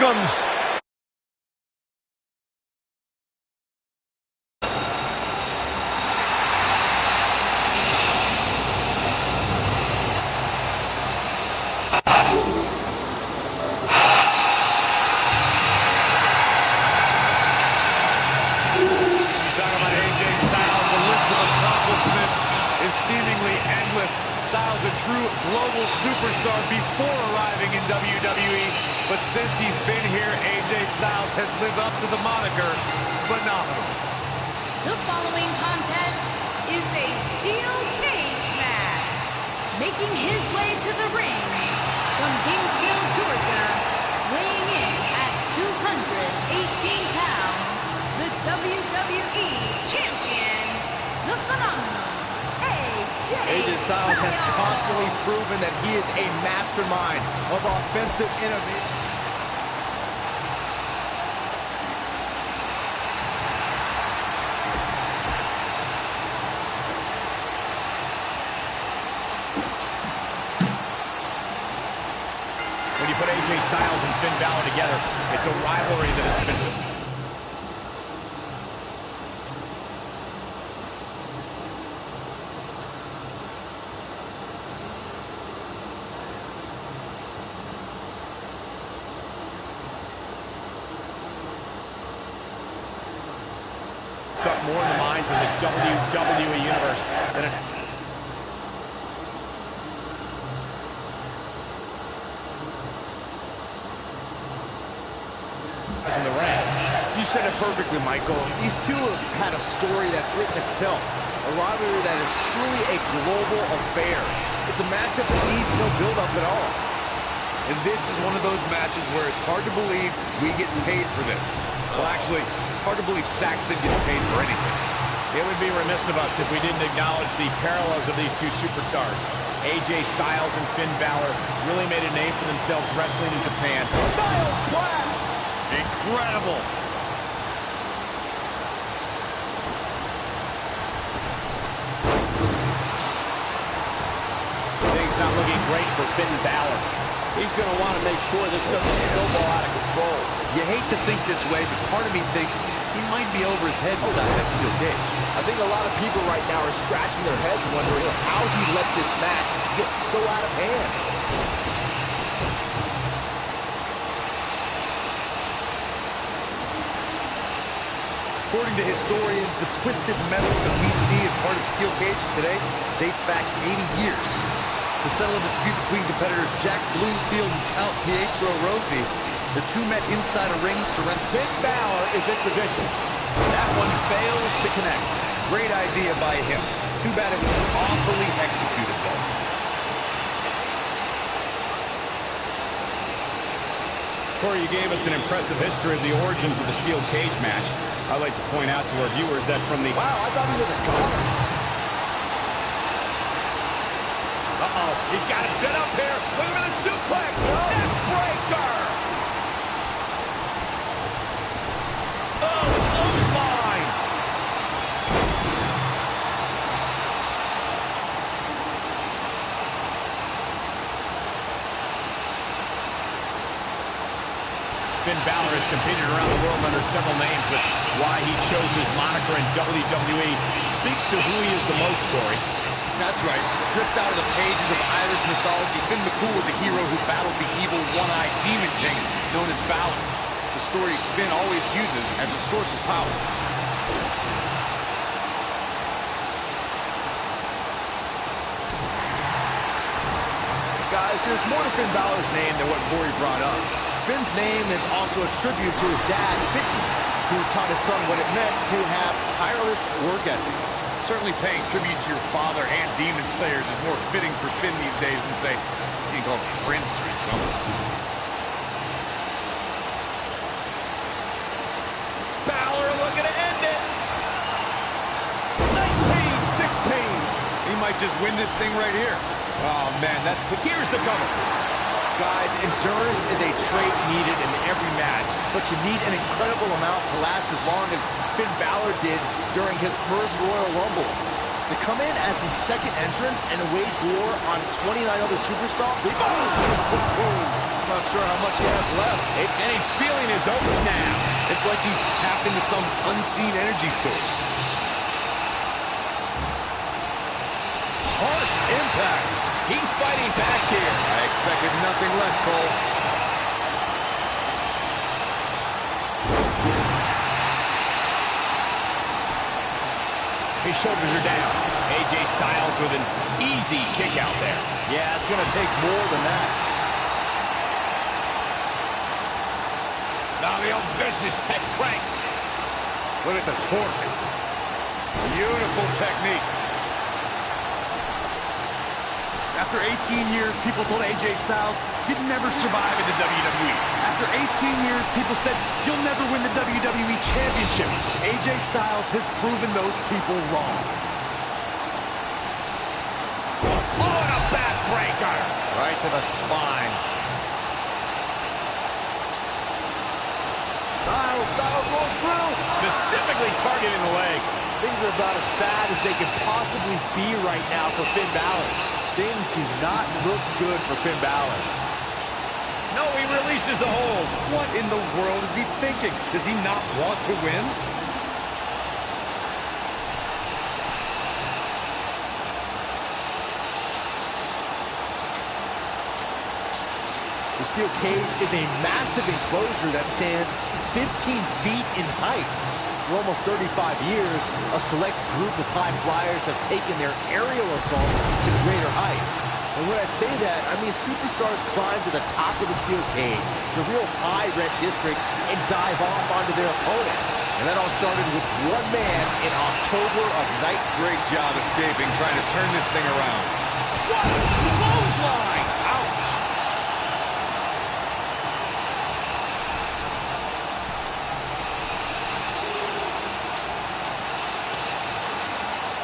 comes. Seemingly endless. Styles a true global superstar before arriving in WWE, but since he's been here, AJ Styles has lived up to the moniker phenomenal. The following contest is a steel cage match. Making his way to the ring from Gainesville, Georgia, weighing in at 218 pounds, the WWE Champion, the phenomenal AJ Styles has constantly proven that he is a mastermind of offensive innovation. When you put AJ Styles and Finn Balor together, it's a rivalry that has been... stuck more in the minds of the WWE Universe than it... in the ring. You said it perfectly, Michael. These two have had a story that's written itself. A rivalry that is truly a global affair. It's a matchup that needs no build-up at all. And this is one of those matches where it's hard to believe we get paid for this. Well, actually, hard to believe Saxton gets paid for anything. It would be remiss of us if we didn't acknowledge the parallels of these two superstars. AJ Styles and Finn Balor really made a name for themselves wrestling in Japan. Styles clash! Incredible! Things not looking great for Finn Balor. He's going to want to make sure this doesn't snowball out of control. You hate to think this way, but part of me thinks he might be over his head inside that steel cage. I think a lot of people right now are scratching their heads wondering how he let this match get so out of hand. According to historians, the twisted metal that we see as part of steel cages today dates back 80 years. To settle a dispute between competitors Jack Bloomfield and Count Pietro Rossi, the two met inside a ring surrounded. Finn Balor is in position. That one fails to connect. Great idea by him. Too bad it was awfully executed, though. Corey, you gave us an impressive history of the origins of the steel cage match. I'd like to point out to our viewers that from the... Wow, I thought he was a goner. Uh-oh, he's got it set up here. Look at the suplex. Neck breaker. Oh, the clothesline. Finn Balor has competed around the world under several names, but why he chose his moniker in WWE speaks to who he is the most, Corey. That's right. Ripped out of the pages of Irish mythology, Finn McCool was a hero who battled the evil one-eyed demon king known as Balor. It's a story Finn always uses as a source of power. Guys, there's more to Finn Balor's name than what Corey brought up. Finn's name is also a tribute to his dad, Ficky, who taught his son what it meant to have tireless work ethic. Certainly paying tribute to your father and Demon Slayers is more fitting for Finn these days than, say, being called Prince or something. Balor looking to end it. 19-16. He might just win this thing right here. Oh, man, here's the cover. Guys, endurance is a trait needed in every match, but you need an incredible amount to last as long as Finn Balor did during his first Royal Rumble. To come in as the second entrant and wage war on 29 other superstars? I'm not sure how much he has left. and he's feeling his oats now. It's like he's tapped into some unseen energy source. Harsh impact. He's fighting back here. I expected nothing less, Cole. His shoulders are down. AJ Styles with an easy kick out there. Yeah, it's going to take more than that. Now the old vicious head crank. Look at the torque. Beautiful technique. After 18 years, people told AJ Styles he'd never survive in the WWE. After 18 years, people said you'll never win the WWE Championship. AJ Styles has proven those people wrong. Oh, and a backbreaker. Right to the spine. Styles rolls through. Specifically targeting the leg. Things are about as bad as they could possibly be right now for Finn Balor. Things do not look good for Finn Balor. No, he releases the hold. What in the world is he thinking? Does he not want to win? The steel cage is a massive enclosure that stands 15 feet in height. For almost 35 years, a select group of high flyers have taken their aerial assaults to greater heights. And when I say that, I mean superstars climb to the top of the steel cage, the real high rent district, and dive off onto their opponent. And that all started with one man in October of night. Great job escaping, trying to turn this thing around. What a clothesline! Ouch!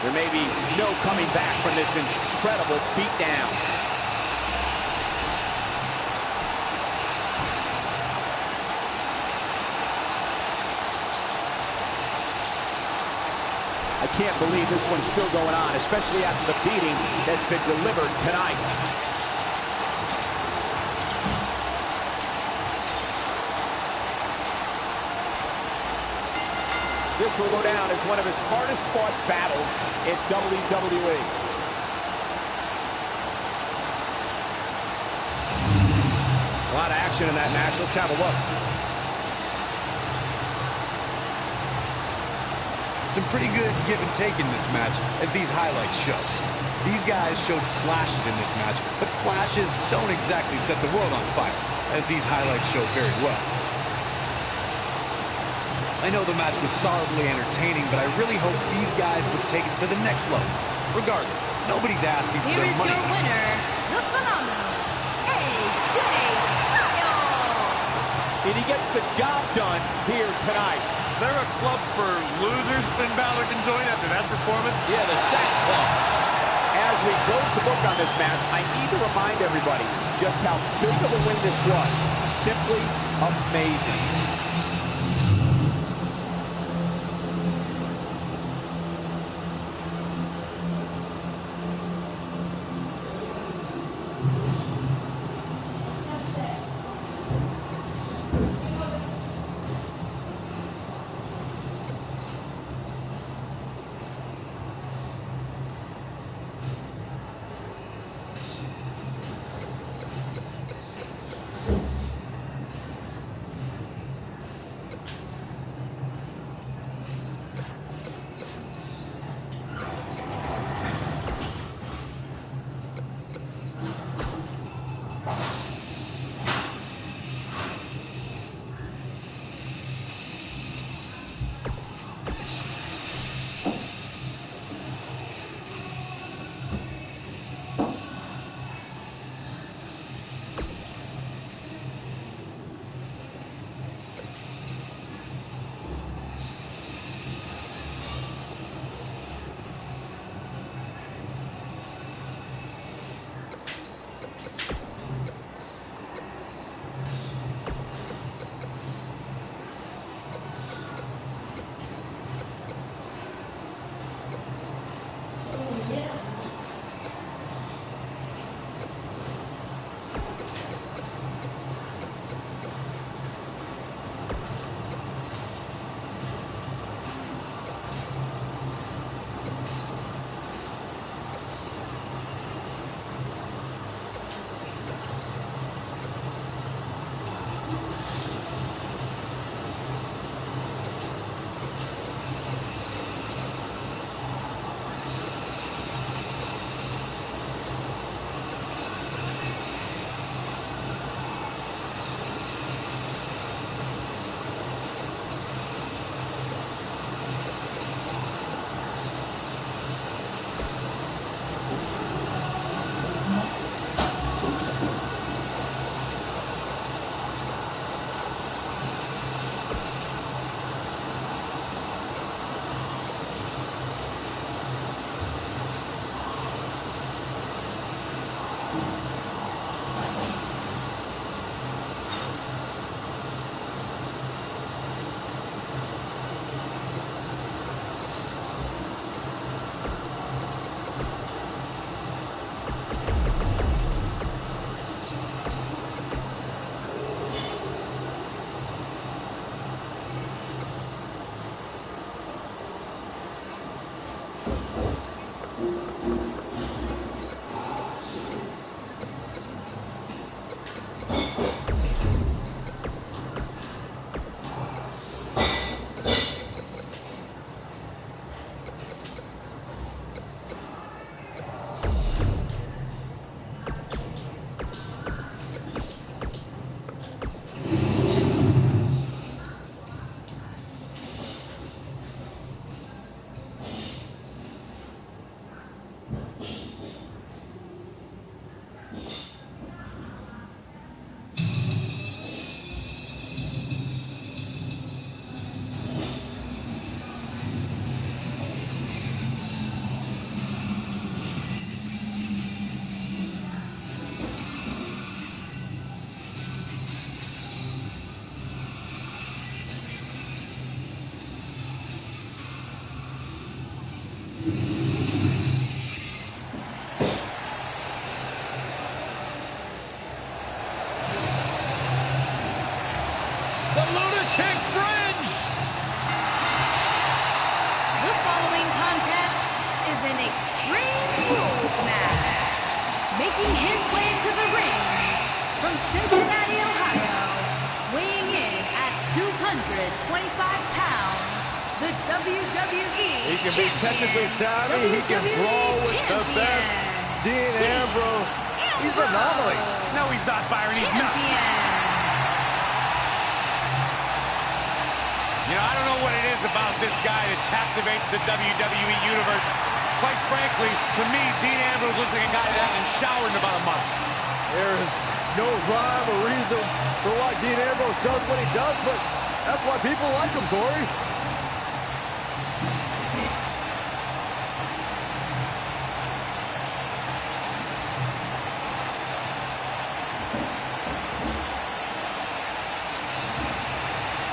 There may be no coming back from this incredible beatdown. I can't believe this one's still going on, especially after the beating that's been delivered tonight. This will go down as one of his hardest fought battles in WWE. A lot of action in that match. Let's have a look. Some pretty good give and take in this match, as these highlights show. These guys showed flashes in this match, but flashes don't exactly set the world on fire, as these highlights show very well. I know the match was solidly entertaining, but I really hope these guys would take it to the next level. Regardless, nobody's asking for their money. Here is your winner, the phenomenal AJ Styles. And he gets the job done here tonight. They're a club for losers Finn Balor can join after that performance? Yeah, the Sex Club. As we close the book on this match, I need to remind everybody just how big of a win this was. Simply amazing. Making his way to the ring from Cincinnati, Ohio, weighing in at 225 pounds, the WWE He can be technically savvy, he can brawl with the best. Dean Ambrose, he's an anomaly. No, he's not, Byron, he's not. You know, I don't know what it is about this guy that captivates the WWE Universe. Quite frankly, to me, Dean Ambrose looks like a guy that hasn't showered in about a month. There is no rhyme or reason for why Dean Ambrose does what he does, but that's why people like him, Corey.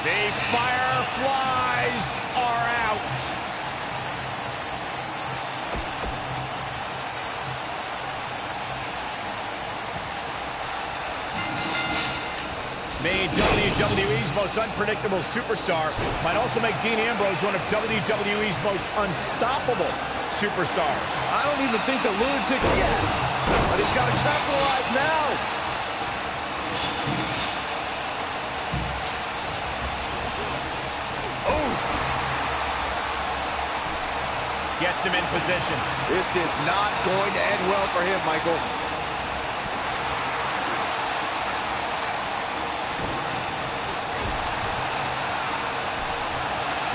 The Fireflies are out. Made WWE's most unpredictable superstar, might also make Dean Ambrose one of WWE's most unstoppable superstars. I don't even think the lunatic, yes, but he's got to capitalize now. Gets him in position. This is not going to end well for him, Michael.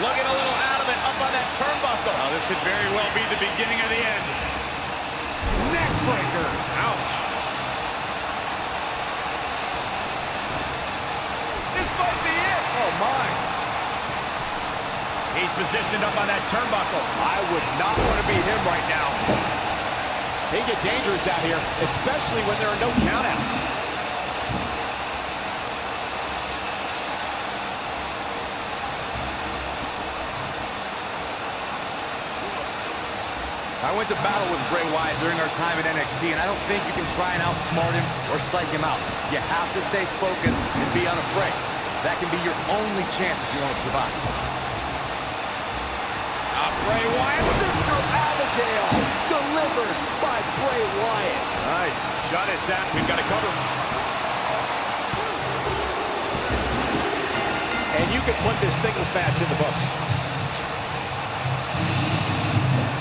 Looking a little out of it, up on that turnbuckle. Oh, this could very well be the beginning of the end. Neck breaker. Ouch. This might be it. Oh, my. He's positioned up on that turnbuckle. I would not want to be him right now. They get dangerous out here, especially when there are no countouts. I went to battle with Bray Wyatt during our time at NXT, and I don't think you can try and outsmart him or psych him out. You have to stay focused and be unafraid. That can be your only chance if you want to survive. Bray Wyatt, Sister Abigail, delivered by Bray Wyatt. Nice. Shut it down. We've got to cover. And you can put this singles match in the books.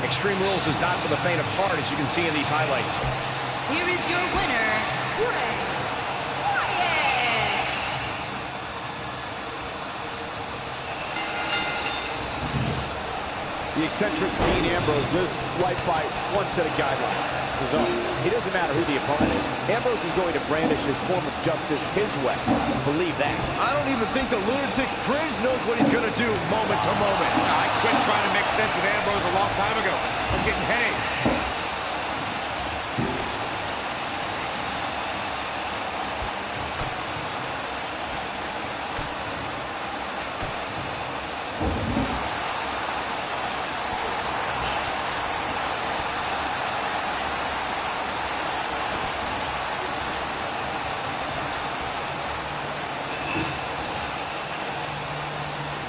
Extreme Rules is not for the faint of heart, as you can see in these highlights. Here is your winner, Bray Wyatt. The eccentric Dean Ambrose lives life by one set of guidelines, his own. It doesn't matter who the opponent is. Ambrose is going to brandish his form of justice his way. Believe that. I don't even think the lunatic fringe knows what he's going to do moment to moment. I quit trying to make sense of Ambrose a long time ago. I was getting headaches.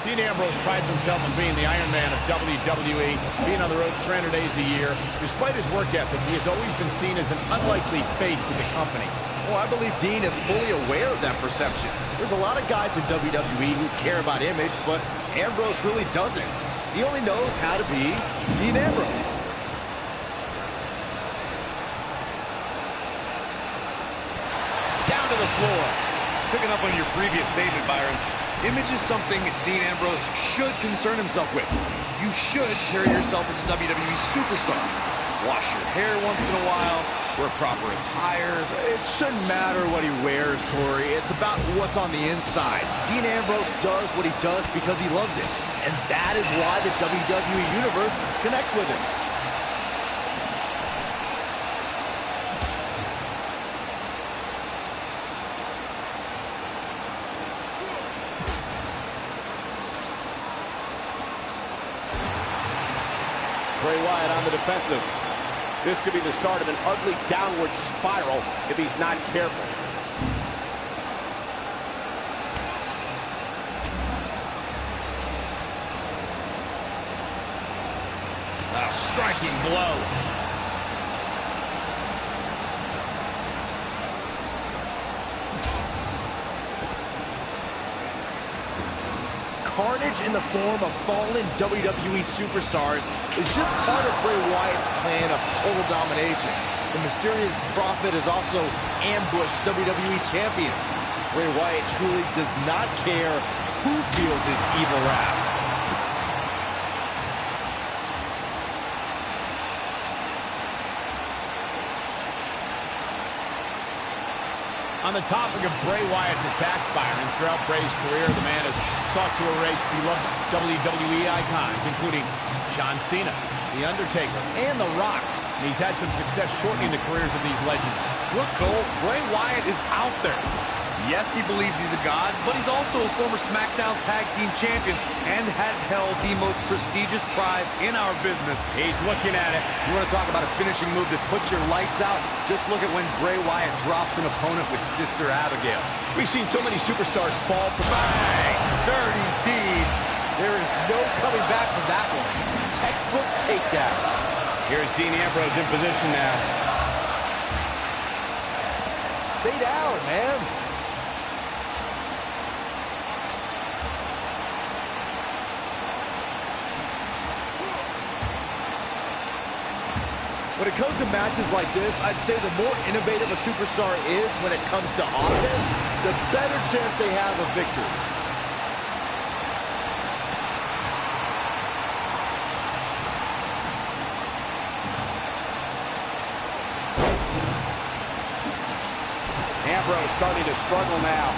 Dean Ambrose prides himself on being the Iron Man of WWE, being on the road 300 days a year. Despite his work ethic, he has always been seen as an unlikely face of the company. Well, I believe Dean is fully aware of that perception. There's a lot of guys in WWE who care about image, but Ambrose really doesn't. He only knows how to be Dean Ambrose. Down to the floor. Picking up on your previous statement, Byron, image is something Dean Ambrose should concern himself with. You should carry yourself as a WWE superstar. Wash your hair once in a while, wear proper attire. It shouldn't matter what he wears, Corey. It's about what's on the inside. Dean Ambrose does what he does because he loves it. And that is why the WWE Universe connects with him. Bray Wyatt on the defensive. This could be the start of an ugly downward spiral if he's not careful. A striking blow. Carnage in the form of fallen WWE superstars is just part of Bray Wyatt's plan of total domination. The mysterious prophet has also ambushed WWE champions. Bray Wyatt truly does not care who feels his evil wrath. On the topic of Bray Wyatt's attacks, Byron, throughout Bray's career, the man has sought to erase beloved WWE icons, including John Cena, The Undertaker, and The Rock. And he's had some success shortening the careers of these legends. Look, Cole, Bray Wyatt is out there. Yes, he believes he's a god, but he's also a former SmackDown Tag Team Champion and has held the most prestigious prize in our business. He's looking at it. You want to talk about a finishing move that puts your lights out? Just look at when Bray Wyatt drops an opponent with Sister Abigail. We've seen so many superstars fall from Bang! Dirty deeds. There is no coming back from that one. Textbook takedown. Here's Dean Ambrose in position now. Stay down, man. When it comes to matches like this, I'd say the more innovative a superstar is when it comes to offense, the better chance they have of victory. Ambrose starting to struggle now.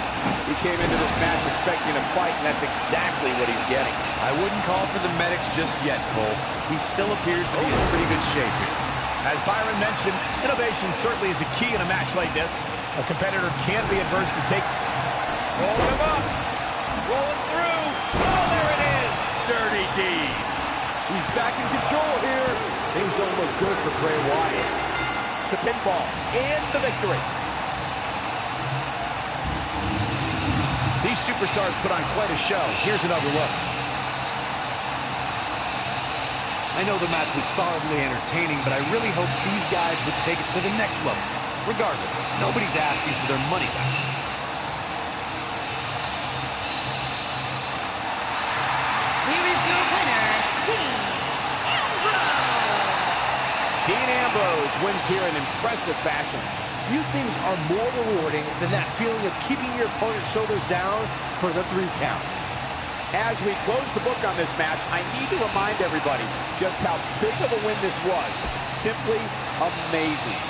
He came into this match expecting a fight, and that's exactly what he's getting. I wouldn't call for the medics just yet, Cole. He still appears to be in pretty good shape here. As Byron mentioned, innovation certainly is a key in a match like this. A competitor can't be adverse to take... Rolling him up. Rolling through. Oh, there it is! Dirty deeds. He's back in control here. Things don't look good for Bray Wyatt. The pinfall and the victory. These superstars put on quite a show. Here's another look. I know the match was solidly entertaining, but I really hope these guys would take it to the next level. Regardless, nobody's asking for their money back. Here is your winner, Dean Ambrose. Dean Ambrose wins here in impressive fashion. Few things are more rewarding than that feeling of keeping your opponent's shoulders down for the 3 count. As we close the book on this match, I need to remind everybody just how big of a win this was. Simply amazing.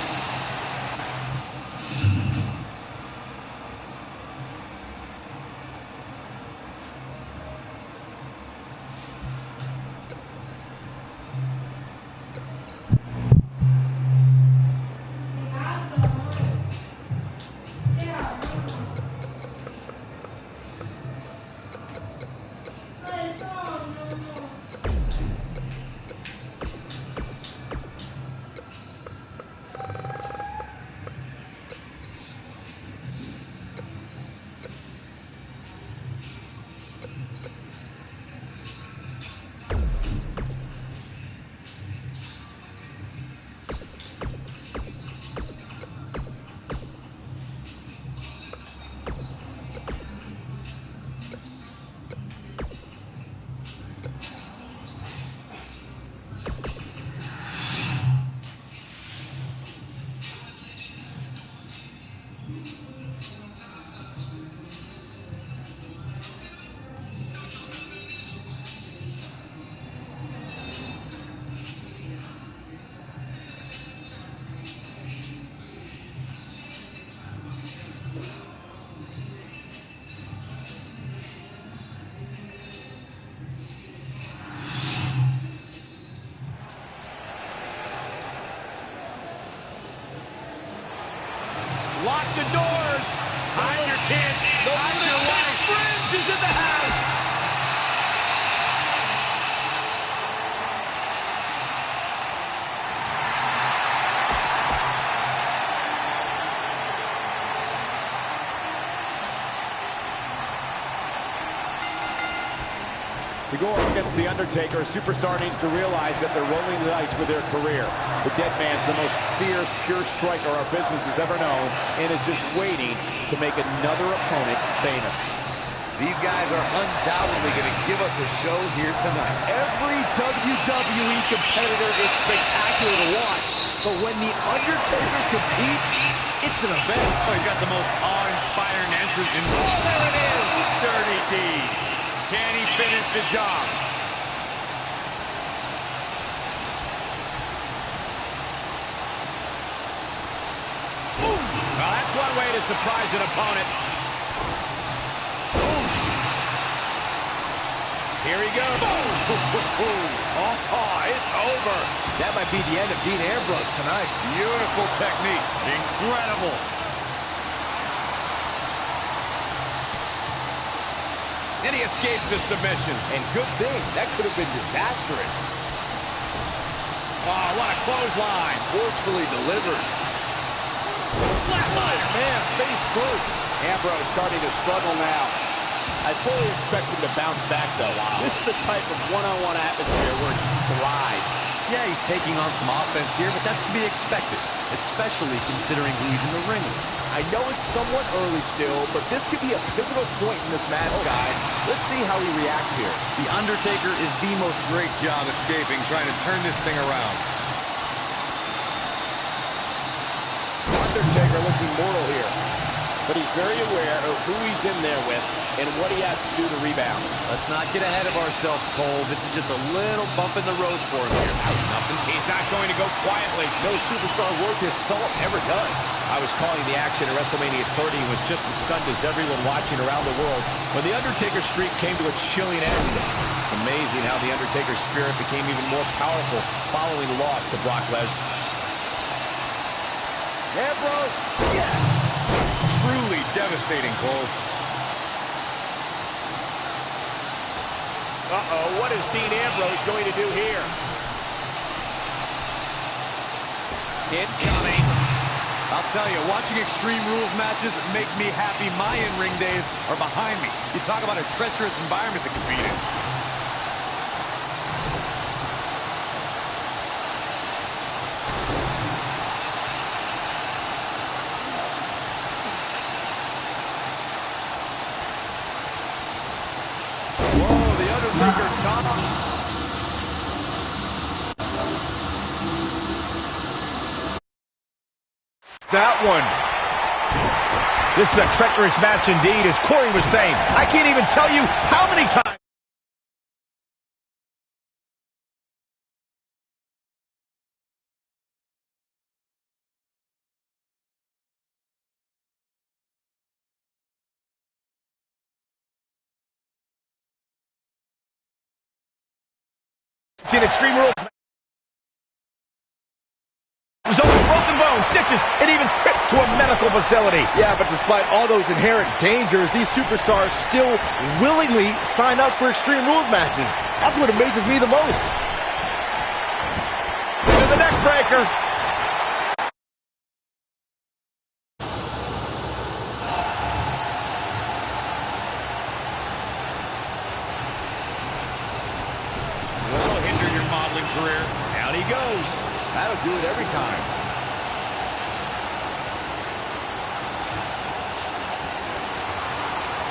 To go up against The Undertaker, a superstar needs to realize that they're rolling the dice with their career. The Dead Man's the most fierce, pure striker our business has ever known, and is just waiting to make another opponent famous. These guys are undoubtedly going to give us a show here tonight. Every WWE competitor is spectacular to watch, but when The Undertaker competes, it's an event. Oh, he's got the most awe-inspiring entrance in... Oh, there it is! Dirty deeds. Can he finish the job? Well, that's one way to surprise an opponent. Here he goes. Oh, it's over. That might be the end of Dean Ambrose tonight. Beautiful technique. Incredible. And he escapes the submission. And good thing. That could have been disastrous. Oh, what a clothesline. Forcefully delivered. Flatliner. Man, face first. Ambrose starting to struggle now. I fully expect him to bounce back, though. Wow. This is the type of one-on-one atmosphere where he thrives. Yeah, he's taking on some offense here, but that's to be expected, especially considering who he's in the ring with. I know it's somewhat early still, but this could be a pivotal point in this match, guys. Let's see how he reacts here. The Undertaker is the most great job escaping, trying to turn this thing around. Undertaker looking mortal here, but he's very aware of who he's in there with and what he has to do to rebound. Let's not get ahead of ourselves, Cole. This is just a little bump in the road for him here. Nothing. He's not going to go quietly. No superstar worth his salt ever does. I was calling the action at WrestleMania 30 and was just as stunned as everyone watching around the world when the Undertaker streak came to a chilling end. It's amazing how the Undertaker's spirit became even more powerful following the loss to Brock Lesnar. Ambrose, yes! Truly devastating, Cole. Uh-oh, what is Dean Ambrose going to do here? Incoming. I'll tell you, watching Extreme Rules matches make me happy my in-ring days are behind me. You talk about a treacherous environment to compete in. That one. This is a treacherous match indeed, as Corey was saying. I can't even tell you how many times. Seen Extreme Rules. Result in broken bones, stitches, and even trips to a medical facility. Yeah, but despite all those inherent dangers, these superstars still willingly sign up for Extreme Rules matches. That's what amazes me the most. To the neck breaker. That'll hinder your modeling career. Down he goes. That'll do it every time.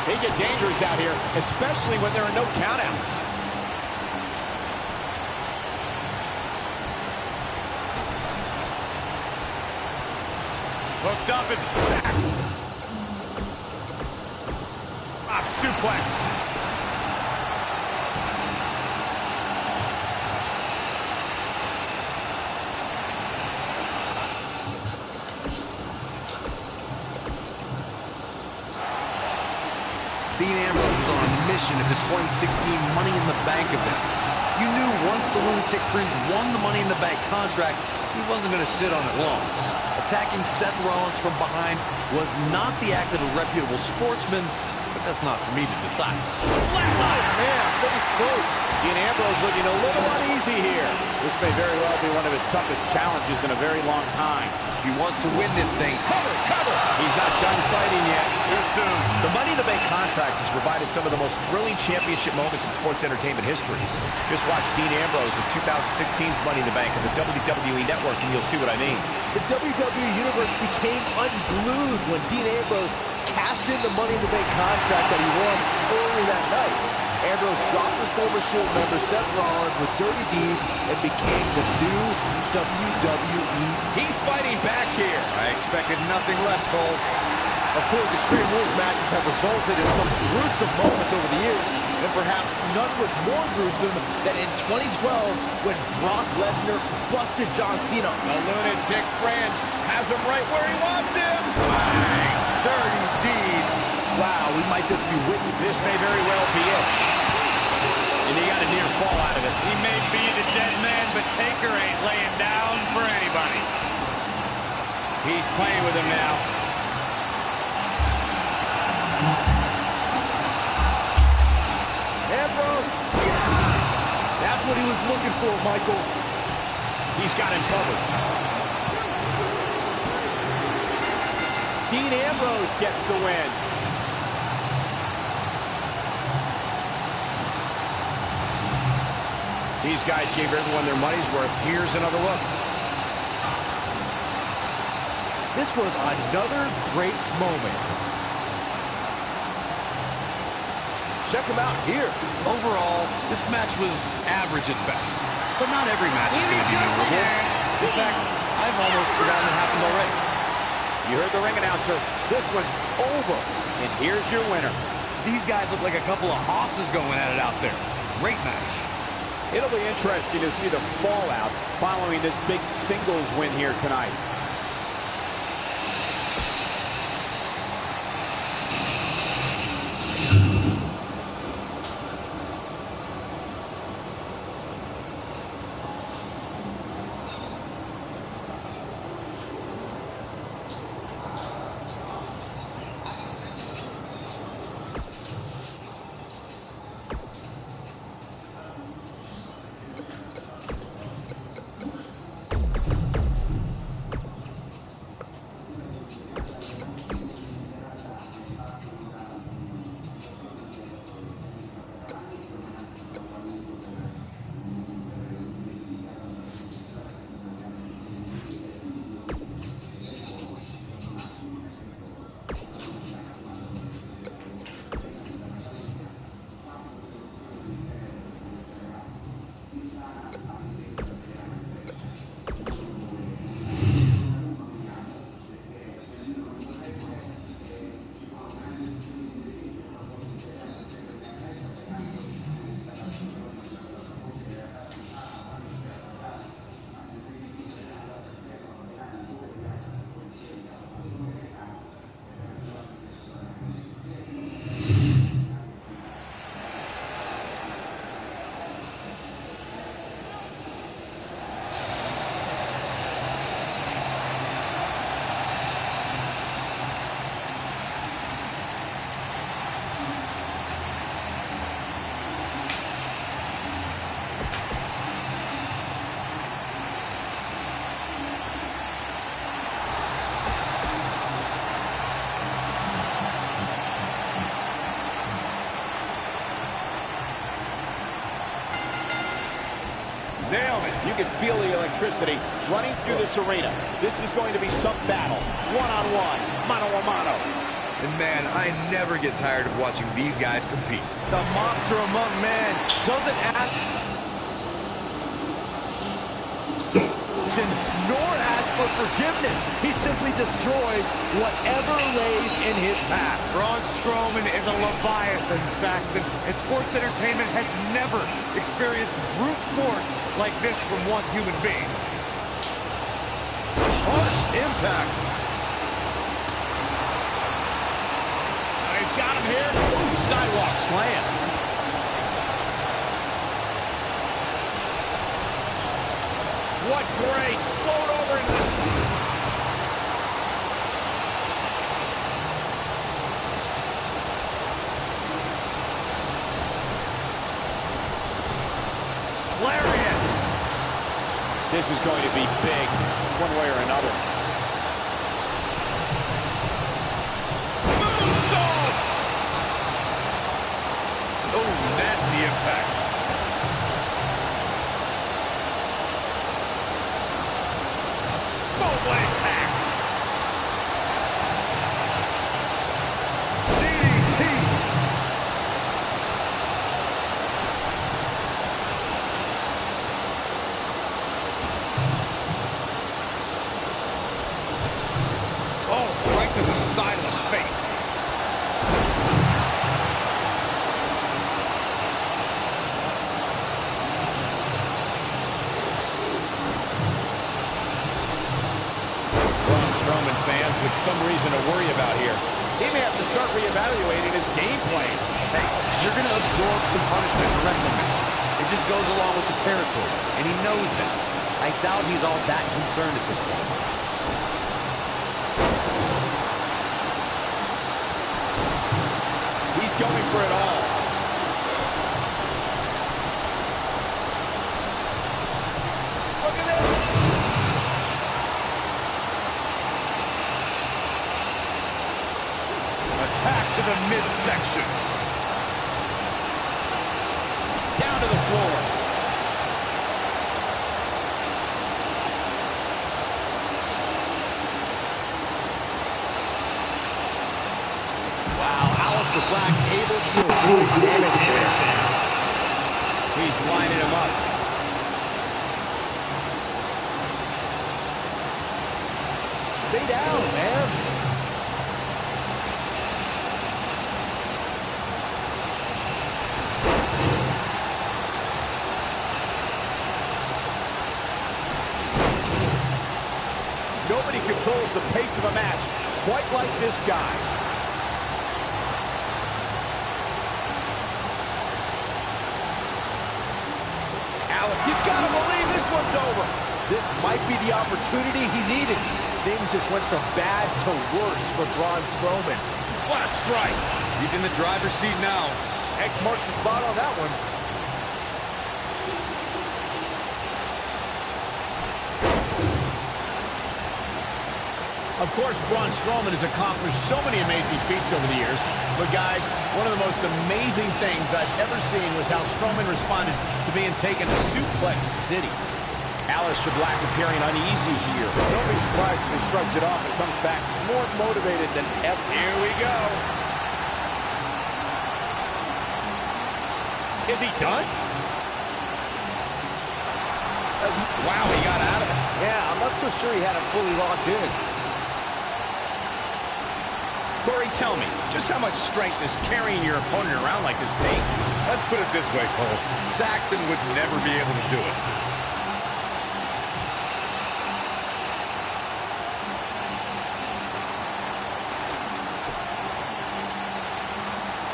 They get dangerous out here, especially when there are no countouts. Hooked up and back. Drop suplex. Dean Ambrose was on a mission at the 2016 Money in the Bank event. You knew once the Lunatic Fringe won the Money in the Bank contract, he wasn't going to sit on it long. Attacking Seth Rollins from behind was not the act of a reputable sportsman, but that's not for me to decide. Flatline, man, face first. Dean Ambrose looking a little uneasy here. This may very well be one of his toughest challenges in a very long time. If he wants to win this thing, Cover. He's not done fighting yet. Too soon. The Money in the Bank contract contract has provided some of the most thrilling championship moments in sports entertainment history. Just watch Dean Ambrose in 2016's Money in the Bank on the WWE Network and you'll see what I mean. The WWE Universe became unglued when Dean Ambrose cashed in the Money in the Bank contract that he won earlier that night. Ambrose dropped his former Shield member Seth Rollins with dirty deeds and became the new WWE. He's fighting back here. I expected nothing less, Cole. Of course, Extreme Rules matches have resulted in some gruesome moments over the years, and perhaps none was more gruesome than in 2012 when Brock Lesnar busted John Cena. The lunatic French has him right where he wants him. Bang! Dirty deeds. Wow, we might just be witnessing. This may very well be it. And he got a near fall out of it. He may be the dead man, but Taker ain't laying down for anybody. He's playing with him now. Ambrose, yes! That's what he was looking for, Michael. He's got him covered. Dean Ambrose gets the win. These guys gave everyone their money's worth. Here's another look. This was another great moment. Check him out here. Overall, this match was average at best. But not every match is going to be memorable. In fact, I've almost forgotten it happened already. You heard the ring announcer. This one's over. And here's your winner. These guys look like a couple of hosses going at it out there. Great match. It'll be interesting to see the fallout following this big singles win here tonight. Nailed it. You can feel the electricity running through this arena. This is going to be some battle. One-on-one, mano-a-mano. And man, I never get tired of watching these guys compete. The monster among men doesn't ask nor ask for forgiveness. He simply destroys whatever lays in his path. Braun Strowman is a Leviathan, Saxton, and sports entertainment has never experienced brute force like this from one human being. Harsh impact. He's got him here. Ooh, sidewalk slam. What grace. Float over into the... Lariat. This is going to be big, one way or another. Moonsault! some reason to worry about here. He may have to start reevaluating his game plan. Hey, you're going to absorb some punishment in a wrestling match. It just goes along with the territory, and he knows that. I doubt he's all that concerned at this point. He's going for it all. Look at this. Attack to the midsection. Down to the floor. Wow, Aleister Black able to avoid damage there. He's lining him up. Stay down, man. Nobody controls the pace of a match quite like this guy. Alec, you gotta believe this one's over. This might be the opportunity he needed. Things just went from bad to worse for Braun Strowman. What a strike. He's in the driver's seat now. X marks the spot on that one. Of course, Braun Strowman has accomplished so many amazing feats over the years. But guys, one of the most amazing things I've ever seen was how Strowman responded to being taken to Suplex City. Aleister Black appearing uneasy here. Don't be surprised if he shrugs it off and comes back more motivated than ever. Here we go. Is he done? Wow, he got out of it. Yeah, I'm not so sure he had it fully locked in. Corey, tell me, just how much strength does carrying your opponent around like this take? Let's put it this way, Cole. Saxton would never be able to do it.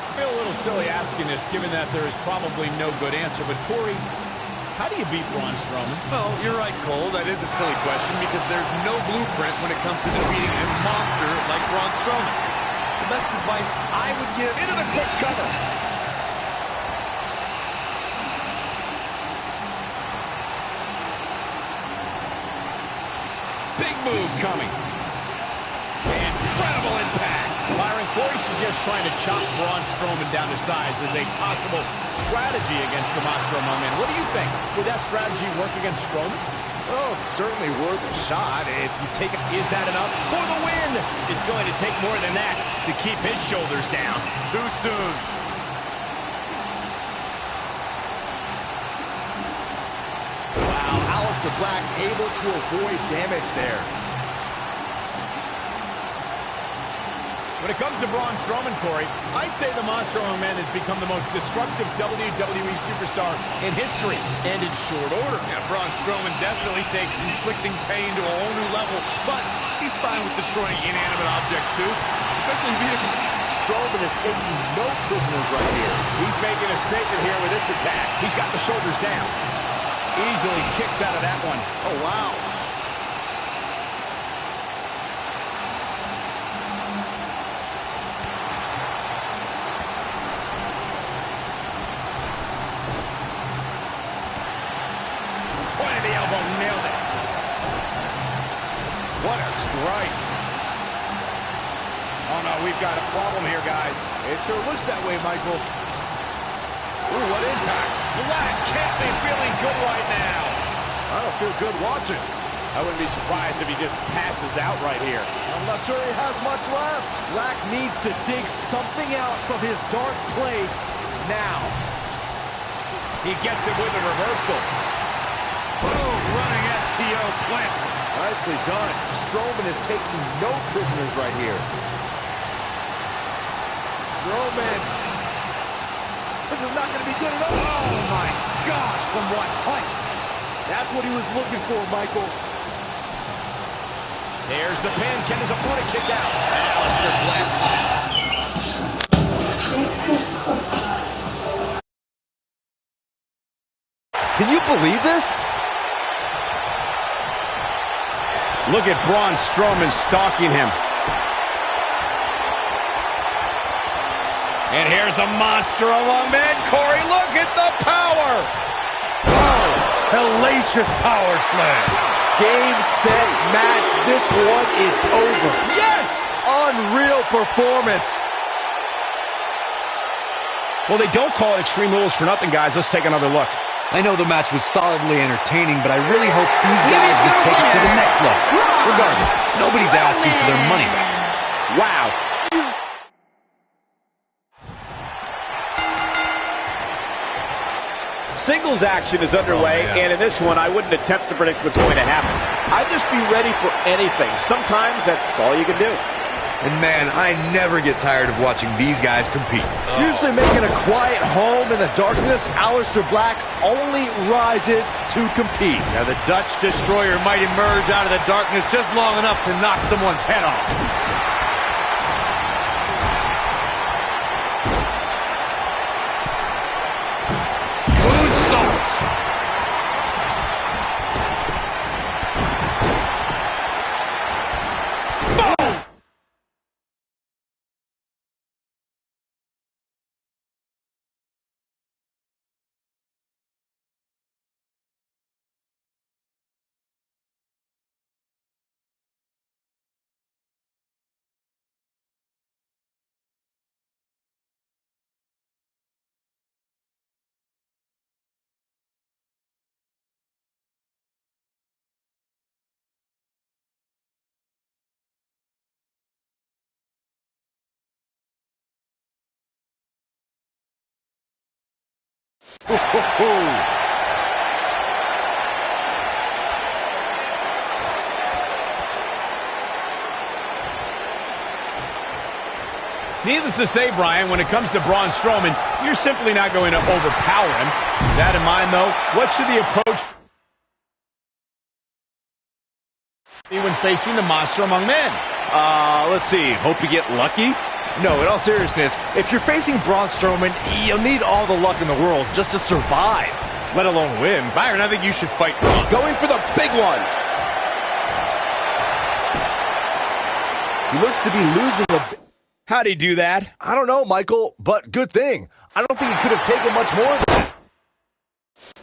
I feel a little silly asking this, given that there is probably no good answer. But, Corey, how do you beat Braun Strowman? Well, you're right, Cole. That is a silly question because there's no blueprint when it comes to defeating a monster like Braun Strowman. The best advice I would give Into the quick cover. Big move coming. Incredible impact. Byron, Corey suggests trying to chop Braun Strowman down to size as a possible strategy against the Maestro Man. What do you think? Would that strategy work against Strowman? Oh, it's certainly worth a shot. If you take it, is that enough for the win? It's going to take more than that to keep his shoulders down. too soon. Wow, Aleister Black able to avoid damage there. When it comes to Braun Strowman, Corey, I'd say the Maestro Man has become the most destructive WWE superstar in history, and in short order. Yeah, Braun Strowman definitely takes inflicting pain to a whole new level, but he's fine with destroying inanimate objects too, especially vehicles. Strowman is taking no prisoners right here. He's making a statement here with this attack. He's got the shoulders down. Easily kicks out of that one. Oh, wow. Pointed the elbow, nailed it. What a strike. Oh, no, we've got a problem here, guys. It sure looks that way, Michael. Ooh, what impact. Black can't be feeling good right now. I don't feel good watching. I wouldn't be surprised if he just passes out right here. I'm not sure he has much left. Black needs to dig something out from his dark place now. He gets it with a reversal. Boom, running STO plants. Nicely done. Strowman is taking no prisoners right here. Strowman. This is not going to be good at all. Oh, my gosh, from what heights? That's what he was looking for, Michael. There's the pin. Can his opponent kick out? Aleister Black. Can you believe this? Look at Braun Strowman stalking him. And here's the monster among men. Corey, look at the power. Oh, hellacious power slam. Game, set, match. This one is over. Yes! Unreal performance. Well, they don't call it Extreme Rules for nothing, guys. Let's take another look. I know the match was solidly entertaining, but I really hope these guys will take it to the next level. Regardless, nobody's asking for their money back. Wow. Singles action is underway, and in this one, I wouldn't attempt to predict what's going to happen. I'd just be ready for anything. Sometimes that's all you can do. And man, I never get tired of watching these guys compete. Usually making a quiet home in the darkness, Aleister Black only rises to compete. Now the Dutch Destroyer might emerge out of the darkness just long enough to knock someone's head off. Needless to say, Brian, when it comes to Braun Strowman, you're simply not going to overpower him. That in mind, though, what should the approach be when facing the monster among men? Let's see. Hope you get lucky? No, in all seriousness, if you're facing Braun Strowman, you'll need all the luck in the world just to survive, let alone win. Byron, I think you should fight Braun. Going for the big one. He looks to be losing a bit. How'd he do that? I don't know, Michael, but good thing. I don't think he could have taken much more than that.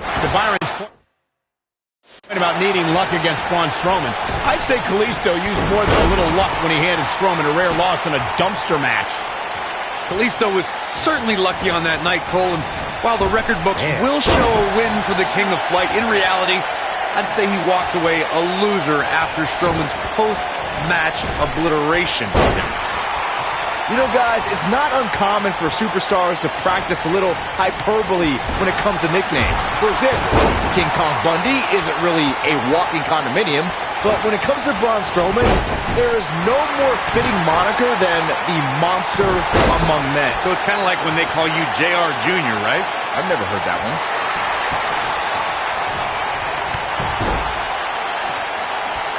To Byron's point about needing luck against Braun Strowman, I'd say Kalisto used more than a little luck when he handed Strowman a rare loss in a dumpster match. Kalisto was certainly lucky on that night, Cole, and while the record books will show a win for the King of Flight, in reality, I'd say he walked away a loser after Strowman's post-match obliteration. You know, guys, it's not uncommon for superstars to practice a little hyperbole when it comes to nicknames. For example, King Kong Bundy isn't really a walking condominium, but when it comes to Braun Strowman, there is no more fitting moniker than the monster among men. So it's kind of like when they call you JR Jr., right? I've never heard that one.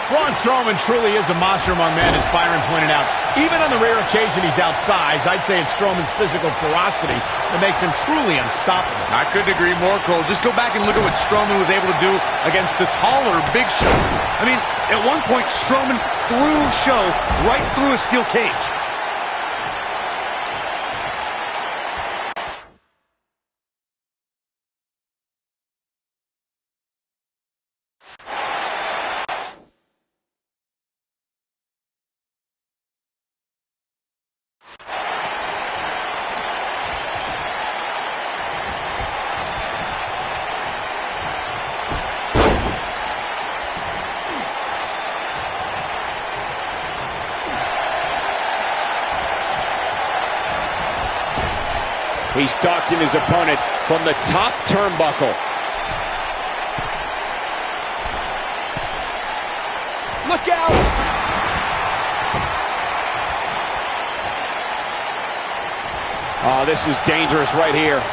Braun Strowman truly is a monster among men, as Byron pointed out. Even on the rare occasion he's outsized, I'd say it's Strowman's physical ferocity that makes him truly unstoppable. I couldn't agree more, Cole. Just go back and look at what Strowman was able to do against the taller Big Show. I mean, at one point, Strowman threw Show right through a steel cage. He's stalking his opponent from the top turnbuckle. Look out! Oh, this is dangerous right here.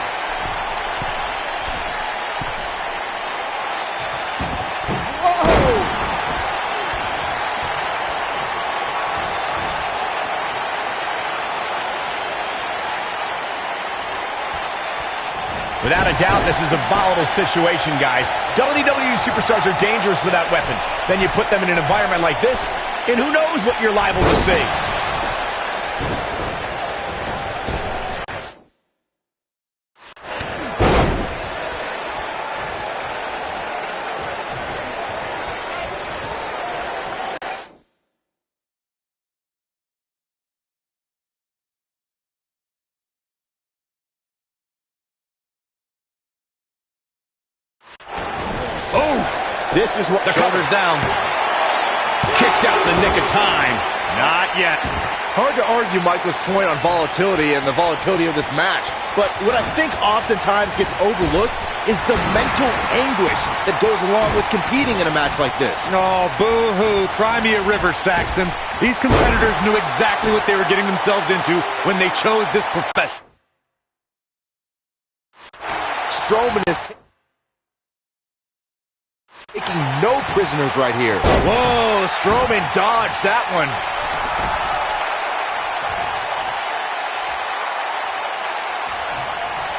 Without a doubt, this is a volatile situation, guys. WWE superstars are dangerous without weapons. Then you put them in an environment like this, and who knows what you're liable to see. This is what the cover's down. Kicks out in the nick of time. Not yet. Hard to argue Michael's point on volatility and the volatility of this match, but what I think oftentimes gets overlooked is the mental anguish that goes along with competing in a match like this. Oh, boo-hoo. Cry me a river, Saxton. These competitors knew exactly what they were getting themselves into when they chose this profession. Strowman is taking no prisoners right here. Whoa, Strowman dodged that one.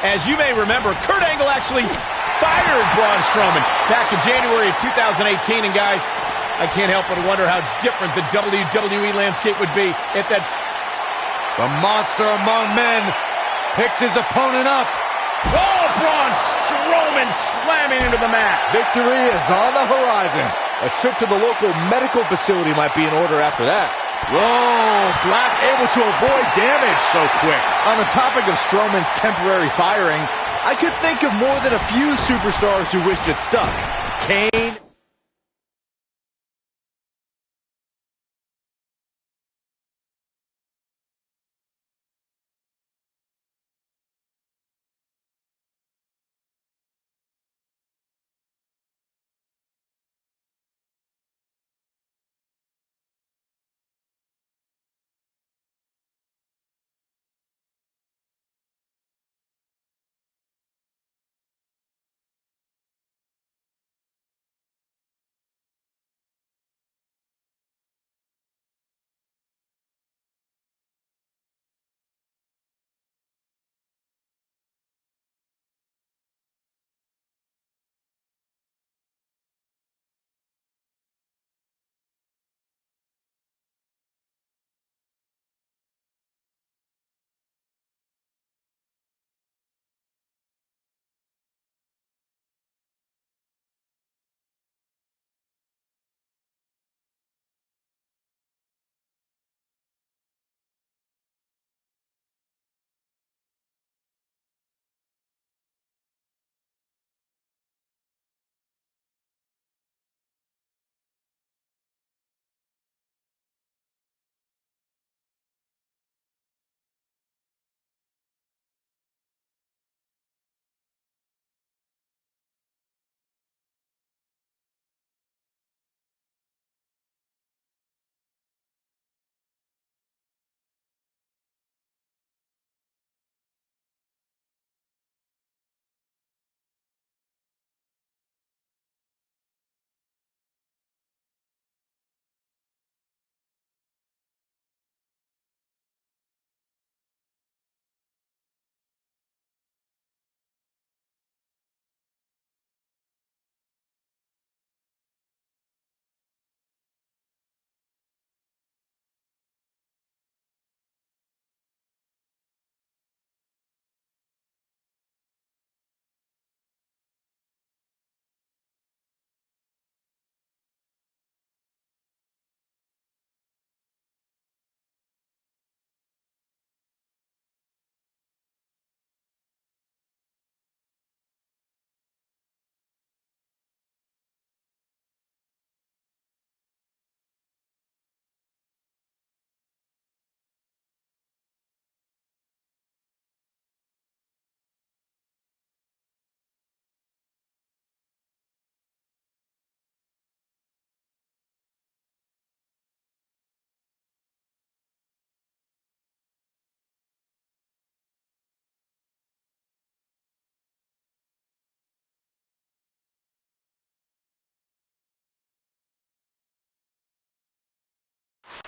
As you may remember, Kurt Angle actually fired Braun Strowman back in January of 2018. And guys, I can't help but wonder how different the WWE landscape would be if that... The monster among men picks his opponent up. Oh, Braun Strowman slamming into the mat. Victory is on the horizon. A trip to the local medical facility might be in order after that. Whoa, Black able to avoid damage so quick. On the topic of Strowman's temporary firing, I could think of more than a few superstars who wished it stuck. Kane,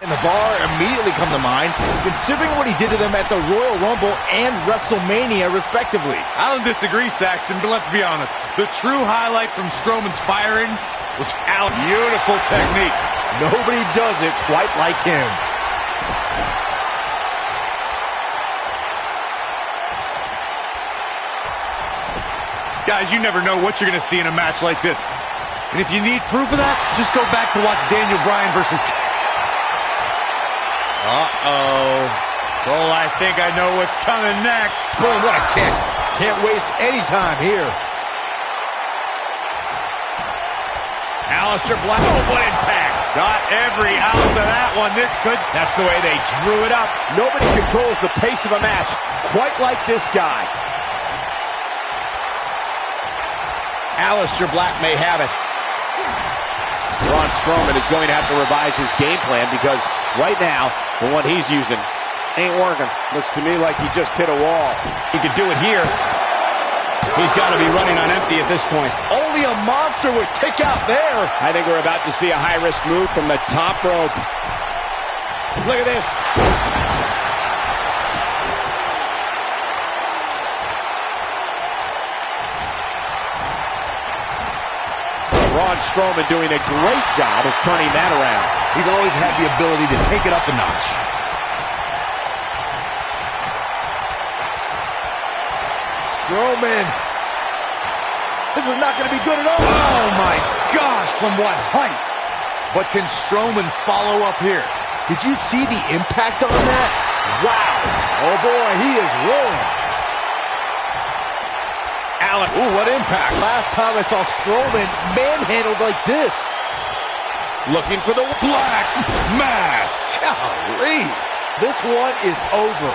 And the bar immediately come to mind, considering what he did to them at the Royal Rumble and WrestleMania, respectively. I don't disagree, Saxton, but let's be honest. The true highlight from Strowman's firing was out. Beautiful technique. Nobody does it quite like him. Guys, you never know what you're going to see in a match like this. And if you need proof of that, just go back to watch Daniel Bryan versus... Uh-oh. Well, I think I know what's coming next. Boom, what a kick. Can't waste any time here. Aleister Black. Oh, what impact. Got every ounce of that one. This could... That's the way they drew it up. Nobody controls the pace of a match quite like this guy. Aleister Black may have it. Braun Strowman is going to have to revise his game plan because right now, the one he's using ain't working. Looks to me like he just hit a wall. He could do it here. He's got to be running on empty at this point. Only a monster would kick out there. I think we're about to see a high-risk move from the top rope. Look at this. Braun Strowman doing a great job of turning that around. He's always had the ability to take it up a notch. Strowman. This is not going to be good at all. Oh, my gosh, from what heights? But can Strowman follow up here? Did you see the impact on that? Wow. Oh, boy, he is rolling. Ooh, what impact. Last time I saw Strowman manhandled like this. Looking for the Black Mass. Golly. This one is over.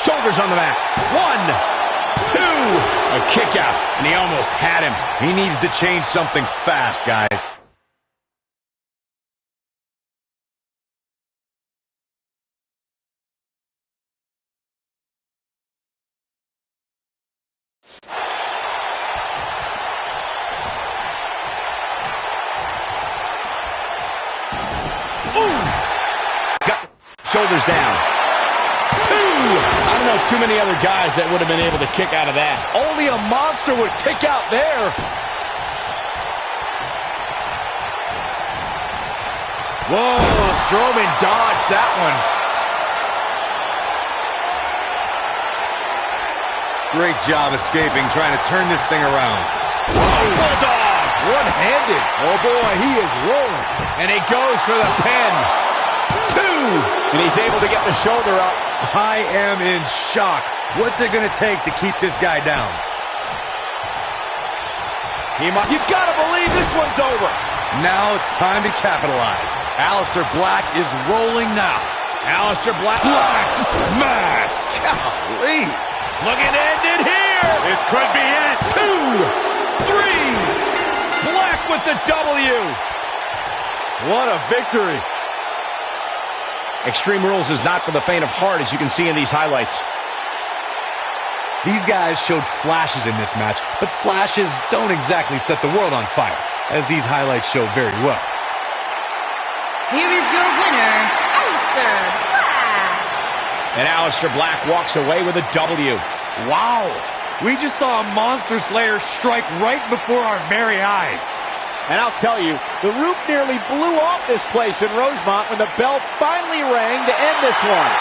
Shoulders on the mat. 1, 2. A kick out, and he almost had him. He needs to change something fast, guys. Shoulders down. 2. I don't know too many other guys that would have been able to kick out of that. Only a monster would kick out there. Whoa, Strowman dodged that one. Great job escaping, trying to turn this thing around. Bulldog, one-handed. Oh boy, he is rolling. And he goes for the pin. 2. And he's able to get the shoulder up. I am in shock. What's it going to take to keep this guy down? You gotta believe this one's over. Now it's time to capitalize. Aleister Black is rolling now. Aleister Black. Black Mass. Golly. Looking to end it here. This could be it. 2, 3. Black with the W. What a victory. Extreme Rules is not for the faint of heart, as you can see in these highlights. These guys showed flashes in this match, but flashes don't exactly set the world on fire, as these highlights show very well. Here is your winner, Aleister Black. And Aleister Black walks away with a W. Wow. We just saw a Monster Slayer strike right before our very eyes. And I'll tell you, the roof nearly blew off this place in Rosemont when the bell finally rang to end this one.